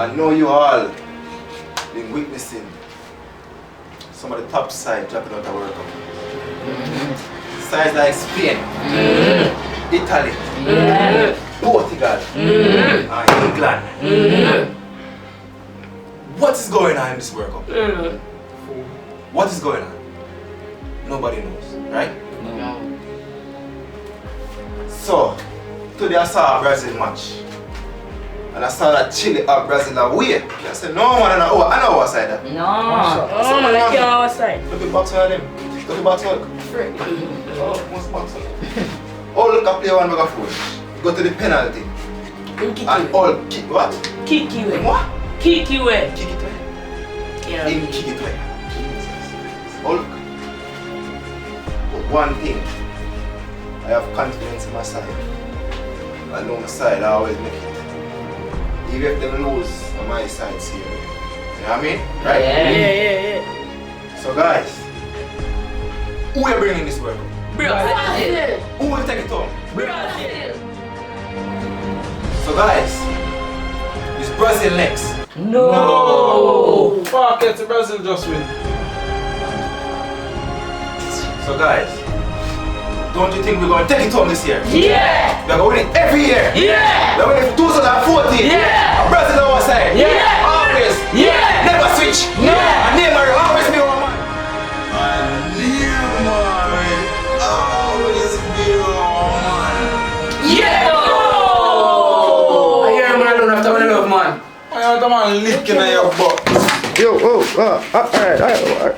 I know you all been witnessing some of the top sides dropping out of World Cup. Sides like Spain, Italy, Portugal, and England. What is going on in this World Cup? What is going on? Nobody knows, right? No. So, today I saw a Brazil match. And I saw that Chile up Brazil away. I said, no man, I know our side. No. Oh, man, I can't outside. Look at box one of them. Look at box one. Oh, most box one. Oh, look at play one bag of food. Go to the penalty. And all kick what? Kick you away. What? Kick you away. Kick it away. Yeah. In kick it away. Oh, look. But one thing. I have confidence in my side. I know my side, I always make it. Even if they lose on my side here. You know what I mean? Right? Yeah. So guys, who are bringing this work? Brazil. Who will take it home? Brazil. So guys, it's Brazil next. No. Fuck it, Brazil just win. So guys, don't you think we're going to take it home this year? Yeah. We're going to win it every year. Yeah. We're going to 2014. Yeah. Brazil on our side. Yeah. Always. Yeah. Never switch. Yeah. And Neymar will always be our man. And Neymar will always be our man. Yeah. I hear man alone after one enough man. I want a man licking at your butt. Yo, alright.